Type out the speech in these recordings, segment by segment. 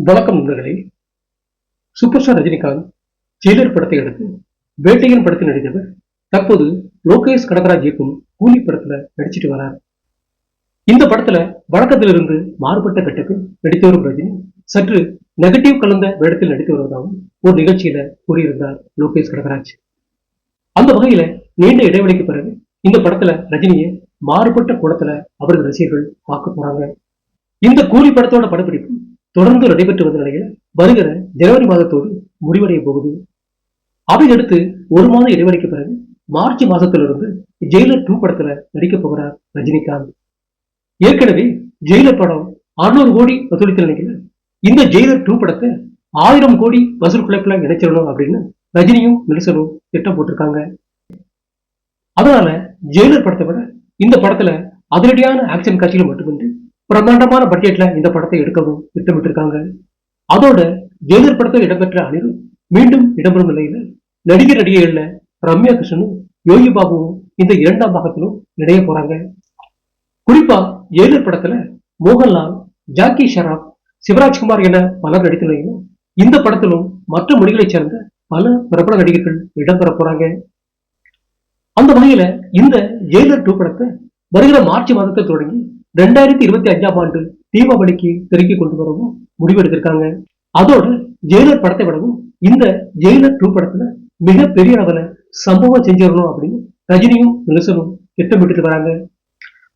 வணக்கம் நண்பர்களே. Super star Rajinikanth Jailer படத்தை அடுத்து வேட்டையன் படத்தில் நடித்தவர் தற்போது லோகேஷ் கனகராஜ் இயக்கும் கூலி படத்துல நடிச்சிட்டு வரார். இந்த படத்துல வழக்கத்திலிருந்து மாறுபட்ட கட்டத்தில் நடித்து வரும் ரஜினி சற்று நெகட்டிவ் கலந்த வேடத்தில் நடித்து வருவதாகவும் ஒரு நிகழ்ச்சியில கூறியிருந்தார் லோகேஷ் கனகராஜ். அந்த வகையில நீண்ட இடைவெளிக்கு பிறகு இந்த படத்துல ரஜினியை மாறுபட்ட கோணத்துல அவரது ரசிகர்கள் பார்க்க போறாங்க. இந்த கூலி படத்தோட படப்பிடிப்பு தொடர்ந்து நடைபெற்று வந்த நிலையில் வருகிற ஜனவரி மாதத்தோடு முடிவடைய போகுது. அதையடுத்து ஒரு மாத இடைவெளிக்கு பிறகு மார்ச் மாதத்திலிருந்து ஜெயிலர் 2 படத்துல நடிக்க போகிறார் ரஜினிகாந்த். ஏற்கனவே ஜெயிலர் படம் 600 கோடி வசூலித்த நிலையில இந்த ஜெயிலர் 2 படத்தை 1000 கோடி வசூல் குலைப்புல இணைச்சிடணும் அப்படின்னு ரஜினியும் நெல்சனும் திட்டம் போட்டிருக்காங்க. அதனால ஜெயிலர் படத்தை விட இந்த படத்துல அதிரடியான ஆக்ஷன் காட்சிகள் மட்டுமின்றி பிரம்மாண்டமான பட்ஜெட்ல இந்த படத்தை எடுக்கவும் திட்டமிட்டு இருக்காங்க. அதோட ஜெயிலர் படத்தில் இடம்பெற்ற அணிகள் மீண்டும் இடம்பெறும் நிலையில நடிகர்கள்ல ரம்யா கிருஷ்ணனும் யோகி பாபுவும் இந்த 2ஆம் பாகத்திலும் இணைய போறாங்க. குறிப்பா ஜெயிலர் படத்துல மோகன்லால், ஜாக்கி ஷெராப், சிவராஜ்குமார் என பலர் நடித்த நிலையிலும் இந்த படத்திலும் மற்ற மொழிகளைச் சேர்ந்த பல பிரபல நடிகர்கள் இடம்பெற போறாங்க. அந்த வகையில இந்த ஜெயிலர் 2 படத்தை வருகிற மார்ச் மாதத்தில் தொடங்கி 2025ஆம் ஆண்டு தீபாவளிக்கு திரைக்கு கொண்டு வரவும் முடிவெடுத்திருக்காங்க. அதோட ஜெயிலர் படத்தை விடவும் இந்த ஜெயிலர் 2 படத்துல மிக பெரிய அளவுல சம்பவம் செஞ்சிடணும் அப்படின்னு ரஜினியும் நெல்சனும் திட்டமிட்டு வராங்க.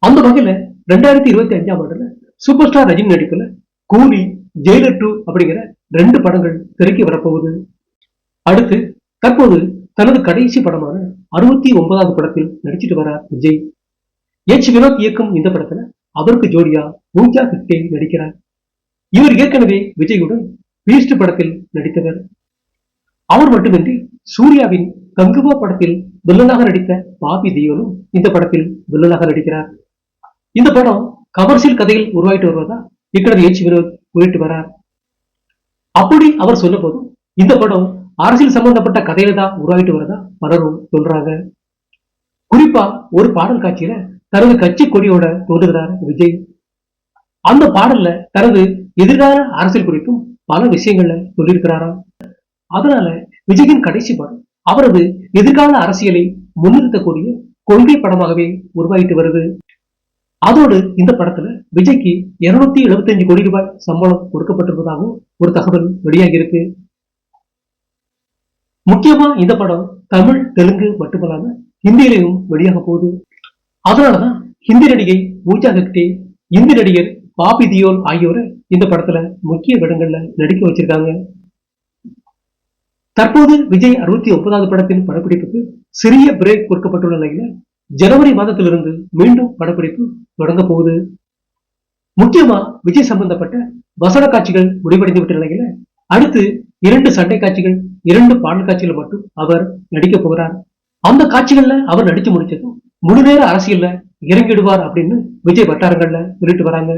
அந்த வகையில 2025ஆம் ஆண்டுல சூப்பர் ஸ்டார் ரஜினி நடிப்புல கூலி, ஜெயிலர் 2 அப்படிங்கிற 2 படங்கள் திரைக்கு வரப்போகுது. அடுத்து தற்போது தனது கடைசி படமான 69வது படத்தில் நடிச்சிட்டு வரார் விஜய். வினோத் இயக்கும் இந்த படத்துல அவருக்கு ஜோடியா பூஜா ஹெக்டே நடிக்கிறார். இவர் ஏற்கனவே விஜயுடன் பீஸ்ட் படத்தில் நடித்தவர். அவர் மட்டுமின்றி சூர்யாவின் கங்குவா படத்தில் வில்லனாக நடித்த பாபி தியோலும் இந்த படத்தில் வில்லனாக நடிக்கிறார். இந்த படம் கமர்ஷியல் கதையில் உருவாயிட்டு வருவதா இயக்குனர் வினோத் குறிப்பிட்டு வரார். அப்படி அவர் சொல்லும் போதும் இந்த படம் அரசியல் சம்பந்தப்பட்ட கதையில தான் உருவாயிட்டு வரதா பலரும் சொல்றாங்க. குறிப்பா ஒரு பாடல் காட்சியில தனது கட்சி கொடியோட தோன்றுகிறார் விஜய். அந்த பாடல்ல தனது எதிர்கால அரசியல் குறித்தும் பல விஷயங்கள்ல சொல்லியிருக்கிறாராம். அதனால விஜயின் கடைசி படம் அவரது எதிர்கால அரசியலை முன்னிறுத்தக்கூடிய கொள்கை படமாகவே உருவாகிட்டு வருது. அதோடு இந்த படத்துல விஜய்க்கு 275 கோடி ரூபாய் சம்பளம் கொடுக்கப்பட்டிருப்பதாகவும் ஒரு தகவல் வெளியாகி இருக்கு. முக்கியமா இந்த படம் தமிழ், தெலுங்கு மட்டுமல்லாம ஹிந்தியிலையும் வெளியாக போகுது. அதனாலதான் ஹிந்தி நடிகை பூஜா ஹெக்டே, இந்தி நடிகர் பாபி தியோல் ஆகியோரை இந்த படத்துல முக்கிய வேடங்கள்ல நடிக்க வச்சிருக்காங்க. தற்போது விஜய் 69வது படத்தின் படப்பிடிப்புக்கு சிறிய பிரேக் கொடுக்கப்பட்டுள்ள நிலையில ஜனவரி மாதத்திலிருந்து மீண்டும் படப்பிடிப்பு தொடங்க போகுது. முக்கியமா விஜய் சம்பந்தப்பட்ட வசன காட்சிகள் முடிவடைந்து விட்ட நிலையில அடுத்து 2 சண்டை காட்சிகள், 2 பாடல் காட்சிகள் மட்டும் அவர் நடிக்க போகிறார். அந்த காட்சிகள்ல அவர் நடிச்சு முடிச்சதும் முழு நேர அரசியல்ல இறங்கிடுவார் அப்படின்னு விஜய் வட்டாரங்கள்ல சொல்லிட்டு வராங்க.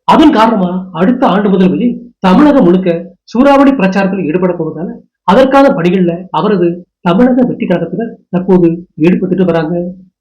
அதன் காரணமா அடுத்த ஆண்டு முதல் விஜய் தமிழகம் முழுக்க சூறாவளி பிரச்சாரத்தில் ஈடுபட போவதால அதற்கான பணிகள்ல அவரது தமிழக வெற்றி கழகத்தினர் தற்போது ஈடுபட்டுட்டு வராங்க.